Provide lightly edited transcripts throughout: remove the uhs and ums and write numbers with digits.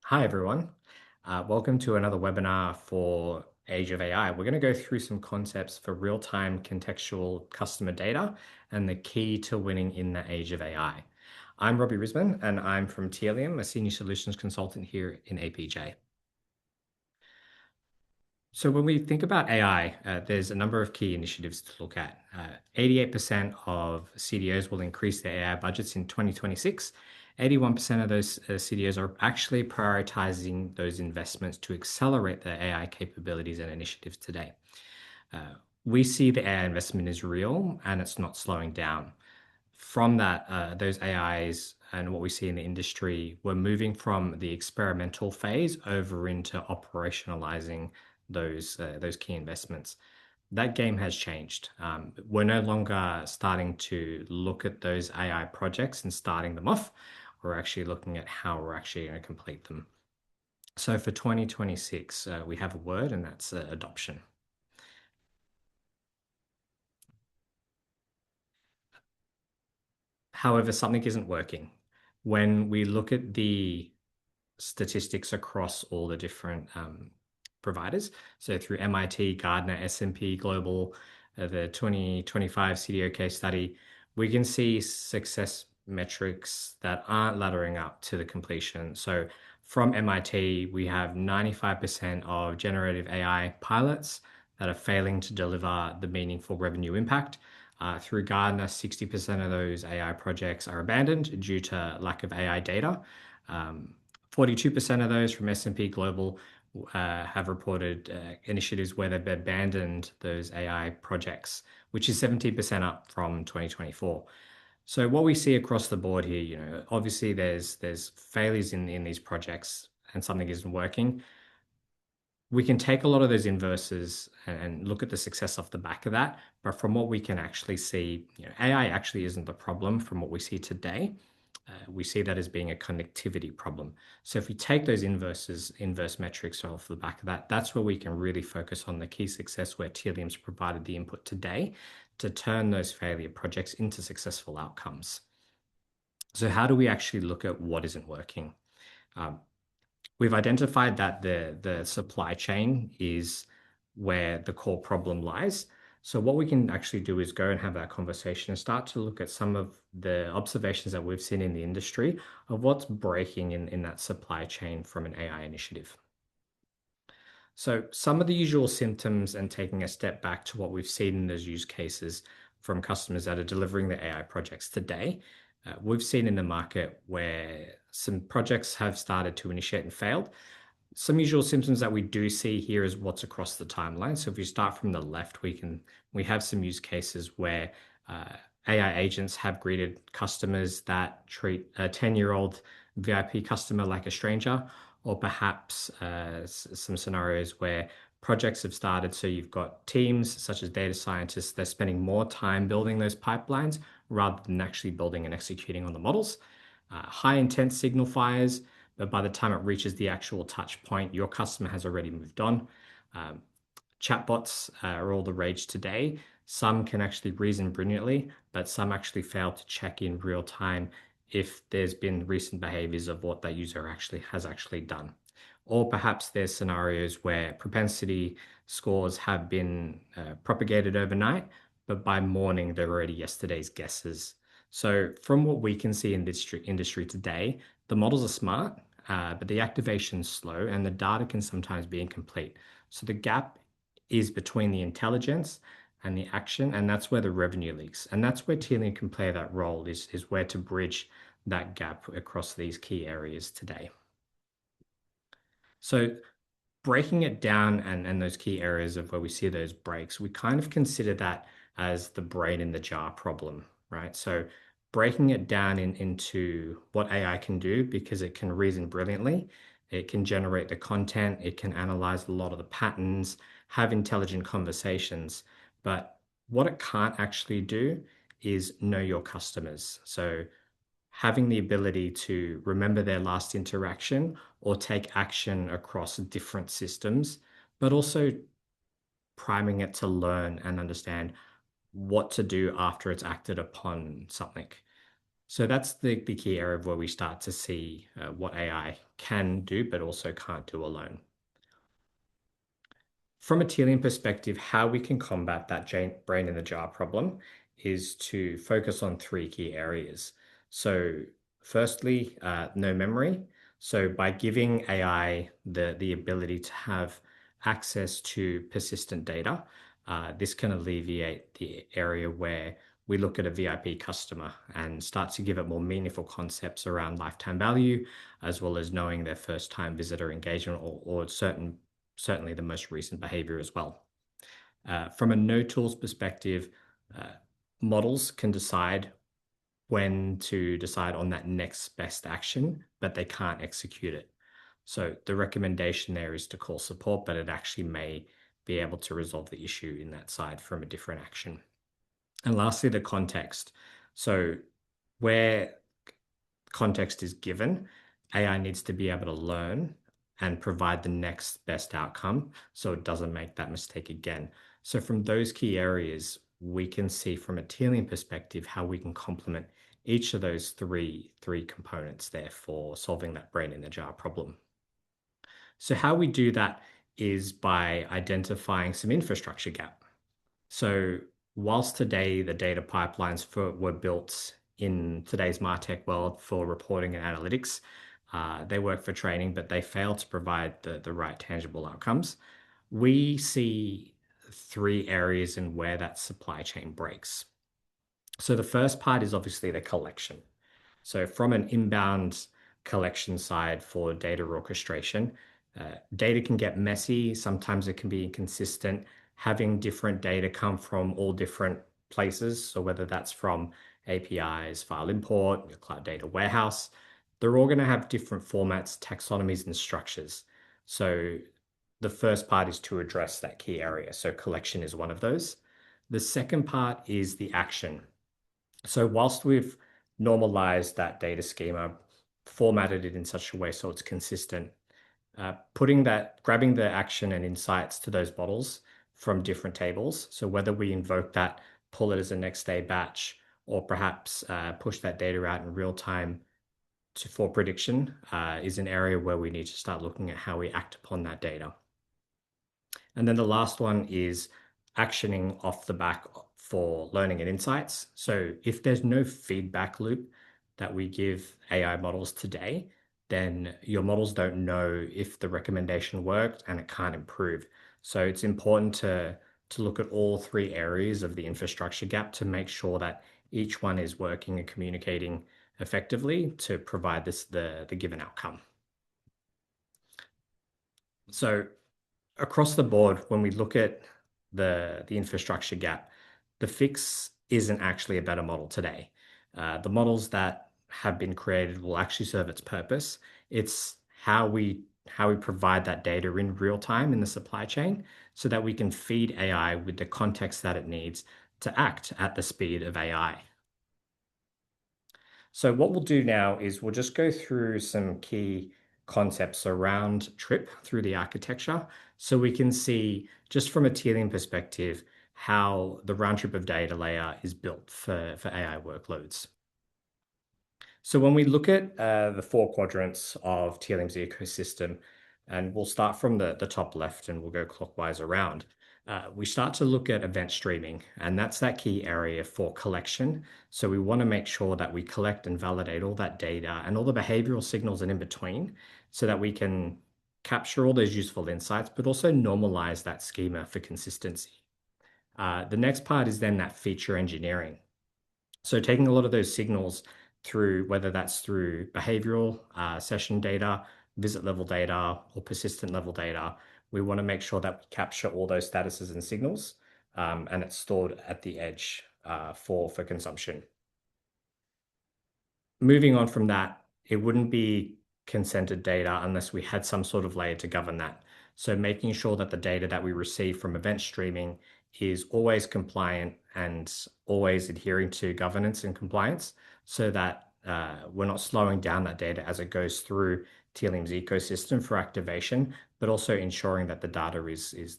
Hi, everyone. Welcome to another webinar for Age of AI. We're going to go through some concepts for real-time contextual customer data and the key to winning in the age of AI. I'm Robbie Risman, and I'm from Telium, a senior solutions consultant here in APJ. So when we think about AI, there's a number of key initiatives to look at. 88% of CDOs will increase their AI budgets in 2026. 81% of those CDOs are actually prioritizing those investments to accelerate their AI capabilities and initiatives today. We see the AI investment is real and it's not slowing down. From that, those AIs and what we see in the industry, we're moving from the experimental phase over into operationalizing those key investments. That game has changed. We're no longer starting to look at those AI projects and starting them off. We're actually looking at how we're actually going to complete them. So for 2026, we have a word, and that's adoption. However, something isn't working. When we look at the statistics across all the different providers, so through MIT, Gartner, S&P Global, the 2025 CDO case study, we can see success metrics that aren't laddering up to the completion. So from MIT, we have 95% of generative AI pilots that are failing to deliver the meaningful revenue impact. Through Gartner, 60% of those AI projects are abandoned due to lack of AI data. 42% of those from S&P Global have reported initiatives where they've abandoned those AI projects, which is 70% up from 2024. So what we see across the board here, obviously there's failures in these projects and something isn't working. We can take a lot of those inverses and look at the success off the back of that. But from what we can actually see, AI actually isn't the problem from what we see today. We see that as being a connectivity problem. So if we take those inverse metrics off the back of that, that's where we can really focus on the key success where Telium's provided the input today to turn those failure projects into successful outcomes. So how do we actually look at what isn't working? We've identified that the supply chain is where the core problem lies. So what we can actually do is go and have that conversation and start to look at some of the observations that we've seen in the industry of what's breaking in that supply chain from an AI initiative. So some of the usual symptoms, and taking a step back to what we've seen in those use cases from customers that are delivering the AI projects today, we've seen in the market where some projects have started to initiate and failed. Some usual symptoms that we do see here is what's across the timeline. So if we start from the left, we have some use cases where AI agents have greeted customers that treat a 10-year-old VIP customer like a stranger, or perhaps some scenarios where projects have started. So you've got teams such as data scientists, they're spending more time building those pipelines rather than actually building and executing on the models. High intent signal fires, but by the time it reaches the actual touch point, your customer has already moved on. Chatbots are all the rage today. Some can actually reason brilliantly, but some actually fail to check in real time if there's been recent behaviors of what that user has actually done. Or perhaps there's scenarios where propensity scores have been propagated overnight, but by morning they're already yesterday's guesses. So from what we can see in this industry today, the models are smart, but the activation's slow and the data can sometimes be incomplete. So the gap is between the intelligence and the action, and that's where the revenue leaks. And that's where Telium can play that role, is where to bridge that gap across these key areas today. So breaking it down and those key areas of where we see those breaks, we kind of consider that as the brain in the jar problem, right? So breaking it down into what AI can do, because it can reason brilliantly, it can generate the content, it can analyze a lot of the patterns, have intelligent conversations. But what it can't actually do is know your customers. So having the ability to remember their last interaction or take action across different systems, but also priming it to learn and understand what to do after it's acted upon something. So that's the key area of where we start to see what AI can do, but also can't do alone. From a Telium perspective, how we can combat that brain in the jar problem is to focus on three key areas. So, firstly, no memory. So, by giving AI the ability to have access to persistent data, this can alleviate the area where we look at a VIP customer and start to give it more meaningful concepts around lifetime value, as well as knowing their first time visitor engagement or certainly the most recent behavior as well. From a no tools perspective, uh, models can decide when to decide on that next best action, but they can't execute it. So the recommendation there is to call support, but it actually may be able to resolve the issue in that side from a different action. And lastly, the context. So where context is given, AI needs to be able to learn and provide the next best outcome so it doesn't make that mistake again. So from those key areas, we can see from a Telium perspective how we can complement each of those three components there for solving that brain in the jar problem. So how we do that is by identifying some infrastructure gap. So whilst today the data pipelines were built in today's MarTech world for reporting and analytics, they work for training, but they fail to provide the right tangible outcomes. We see three areas in where that supply chain breaks. So the first part is obviously the collection. So from an inbound collection side for data orchestration, data can get messy. Sometimes it can be inconsistent. Having different data come from all different places, so whether that's from APIs, file import, your cloud data warehouse, they're all going to have different formats, taxonomies, and structures. So the first part is to address that key area. So collection is one of those. The second part is the action. So whilst we've normalized that data schema, formatted it in such a way so it's consistent, grabbing the action and insights to those models from different tables. So whether we invoke that, pull it as a next day batch, or perhaps push that data out in real time for prediction, is an area where we need to start looking at how we act upon that data. And then the last one is actioning off the back for learning and insights. So if there's no feedback loop that we give AI models today, then your models don't know if the recommendation worked and it can't improve. So it's important to look at all three areas of the infrastructure gap to make sure that each one is working and communicating effectively to provide the given outcome. So across the board, when we look at the infrastructure gap, the fix isn't actually a better model today. The models that have been created will actually serve its purpose. It's how we provide that data in real time in the supply chain so that we can feed AI with the context that it needs to act at the speed of AI. So what we'll do now is we'll just go through some key concepts around Trip through the architecture so we can see just from a Telium perspective how the round trip of data layer is built for AI workloads. So when we look at the four quadrants of Telium's ecosystem, and we'll start from the top left and we'll go clockwise around, we start to look at event streaming, and that's that key area for collection. So we want to make sure that we collect and validate all that data and all the behavioral signals and in between so that we can capture all those useful insights, but also normalize that schema for consistency. The next part is then that feature engineering. So taking a lot of those signals through, whether that's through behavioral session data, visit level data, or persistent level data, we want to make sure that we capture all those statuses and signals, and it's stored at the edge for consumption. Moving on from that, it wouldn't be consented data unless we had some sort of layer to govern that. So making sure that the data that we receive from event streaming is always compliant and always adhering to governance and compliance so that we're not slowing down that data as it goes through Telium's ecosystem for activation, but also ensuring that the data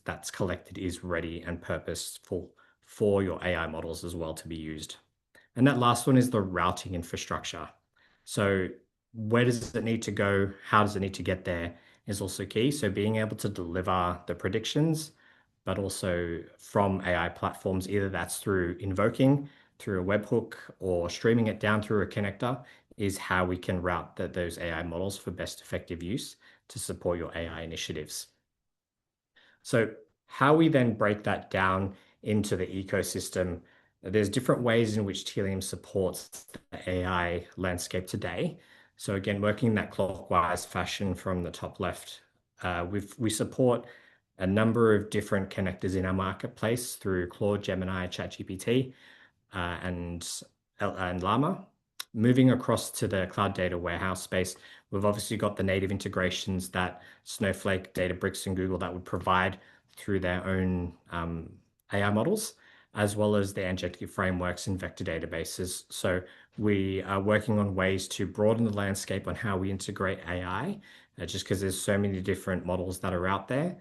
that's collected is ready and purposeful for your AI models as well to be used. And that last one is the routing infrastructure. So where does it need to go? How does it need to get there is also key. So being able to deliver the predictions, but also from AI platforms, either that's through invoking through a webhook or streaming it down through a connector, is how we can route those AI models for best effective use to support your AI initiatives. So how we then break that down into the ecosystem, there's different ways in which Telium supports the AI landscape today. So again, working in that clockwise fashion from the top left, we support a number of different connectors in our marketplace through Claude, Gemini, ChatGPT, and Llama. Moving across to the cloud data warehouse space, we've obviously got the native integrations that Snowflake, Databricks, and Google that would provide through their own AI models, as well as the agentic frameworks and vector databases. So we are working on ways to broaden the landscape on how we integrate AI, just because there's so many different models that are out there.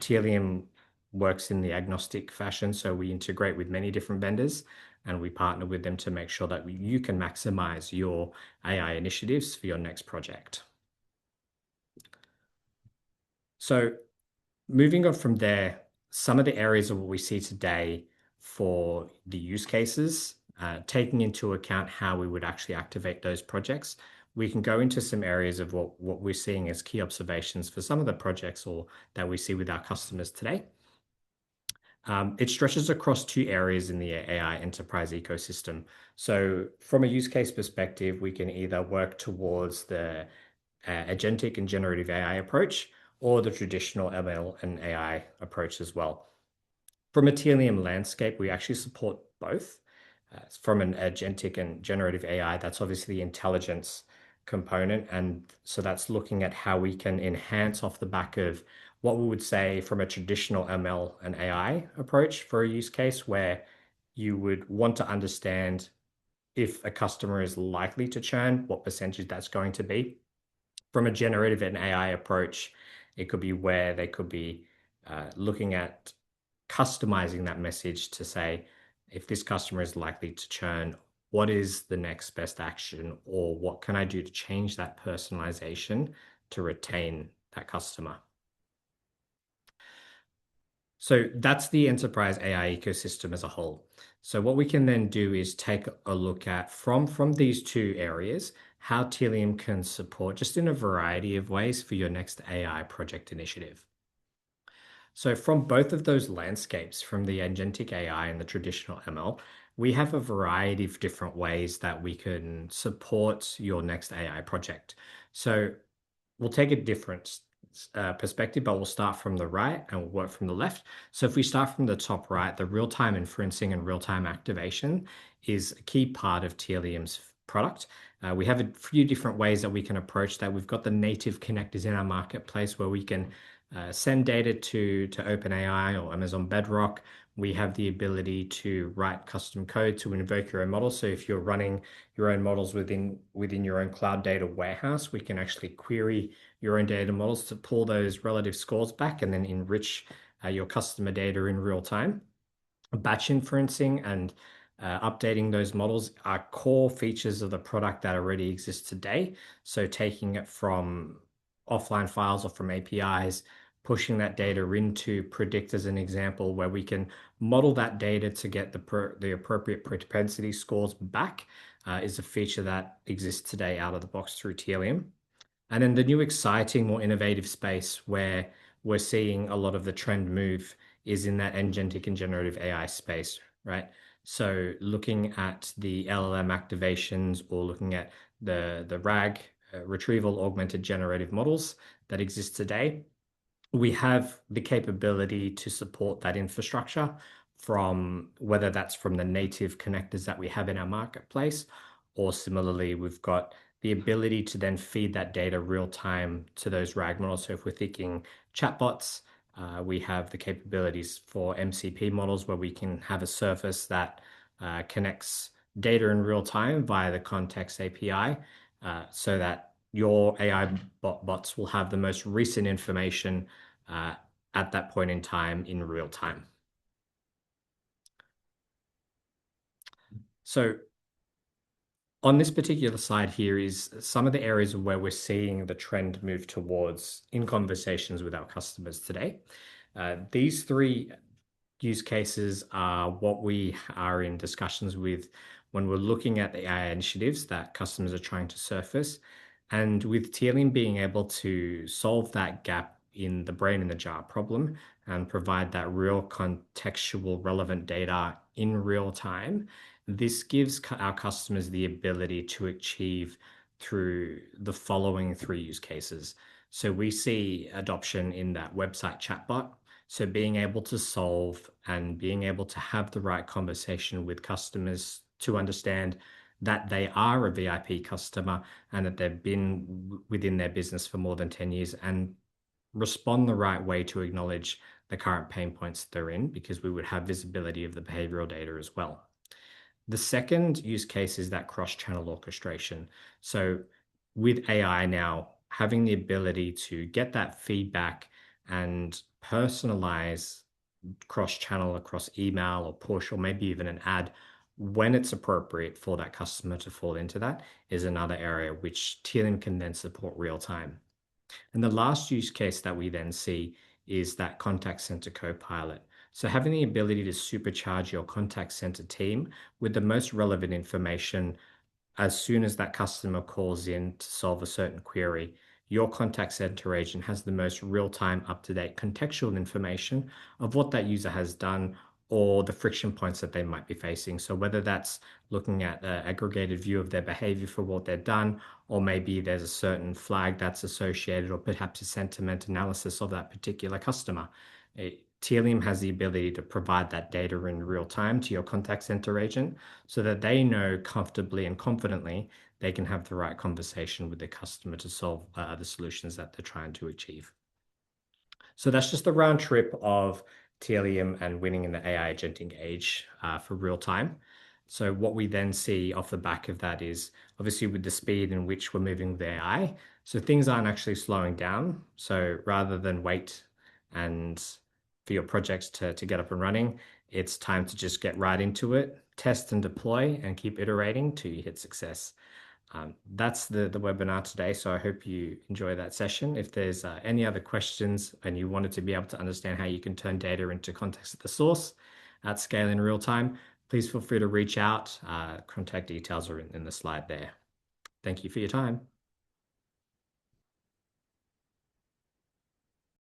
Telium works in the agnostic fashion, so we integrate with many different vendors and we partner with them to make sure that you can maximize your AI initiatives for your next project. So moving on from there, some of the areas of what we see today for the use cases, taking into account how we would actually activate those projects, we can go into some areas of what we're seeing as key observations for some of the projects or that we see with our customers today. It stretches across two areas in the AI enterprise ecosystem. So from a use case perspective, we can either work towards the agentic and generative AI approach or the traditional ML and AI approach as well. From a Telium landscape, we actually support both. From an agentic and generative AI, that's obviously the intelligence component. And so that's looking at how we can enhance off the back of what we would say from a traditional ML and AI approach for a use case where you would want to understand if a customer is likely to churn, what percentage that's going to be. From a generative and AI approach, it could be where they could be looking at customizing that message to say, if this customer is likely to churn, what is the next best action, or what can I do to change that personalization to retain that customer? So that's the enterprise AI ecosystem as a whole. So what we can then do is take a look at from these two areas, how Telium can support just in a variety of ways for your next AI project initiative. So from both of those landscapes, from the agentic AI and the traditional ML, we have a variety of different ways that we can support your next AI project. So we'll take a different perspective, but we'll start from the right and we'll work from the left. So if we start from the top right, the real-time inferencing and real-time activation is a key part of Telium's product. We have a few different ways that we can approach that. We've got the native connectors in our marketplace where we can send data to OpenAI or Amazon Bedrock. We have the ability to write custom code to invoke your own model. So if you're running your own models within your own cloud data warehouse, we can actually query your own data models to pull those relative scores back and then enrich your customer data in real time. Batch inferencing and updating those models are core features of the product that already exists today. So taking it from offline files or from APIs, pushing that data into Predict as an example, where we can model that data to get the appropriate propensity scores back, is a feature that exists today out of the box through Telium. And then the new exciting, more innovative space where we're seeing a lot of the trend move is in that agentic and generative AI space, right? So looking at the LLM activations or looking at the RAG, retrieval augmented generative models that exist today, we have the capability to support that infrastructure from whether that's from the native connectors that we have in our marketplace, or similarly, we've got the ability to then feed that data real time to those RAG models. So if we're thinking chatbots, we have the capabilities for MCP models where we can have a surface that connects data in real time via the Context API, so that your AI bots will have the most recent information at that point in time in real time. So On this particular slide here is some of the areas where we're seeing the trend move towards in conversations with our customers today. These three use cases are what we are in discussions with when we're looking at the AI initiatives that customers are trying to surface. And with Tealium being able to solve that gap in the brain in the jar problem and provide that real contextual relevant data in real time, this gives our customers the ability to achieve through the following three use cases. So we see adoption in that website chatbot. So being able to solve and being able to have the right conversation with customers to understand that they are a VIP customer and that they've been within their business for more than 10 years and respond the right way to acknowledge the current pain points they're in, because we would have visibility of the behavioral data as well. The second use case is that cross-channel orchestration. So with AI now, having the ability to get that feedback and personalize cross-channel across email or push or maybe even an ad when it's appropriate for that customer to fall into that is another area which Tealium can then support real time. And the last use case that we then see is that contact center copilot. So having the ability to supercharge your contact center team with the most relevant information as soon as that customer calls in to solve a certain query, your contact center agent has the most real-time, up-to-date contextual information of what that user has done or the friction points that they might be facing. So whether that's looking at an aggregated view of their behavior for what they've done, or maybe there's a certain flag that's associated, or perhaps a sentiment analysis of that particular customer. Tealium has the ability to provide that data in real time to your contact center agent so that they know comfortably and confidently they can have the right conversation with the customer to solve the solutions that they're trying to achieve. So that's just the round trip of Tealium and winning in the AI agentic age for real time. So what we then see off the back of that is obviously with the speed in which we're moving with AI, so things aren't actually slowing down. So rather than wait and for your projects to get up and running, it's time to just get right into it, test and deploy, and keep iterating till you hit success. That's the webinar today, so I hope you enjoy that session. If there's any other questions and you wanted to be able to understand how you can turn data into context at the source at scale in real time, please feel free to reach out. Contact details are in the slide there. Thank you for your time.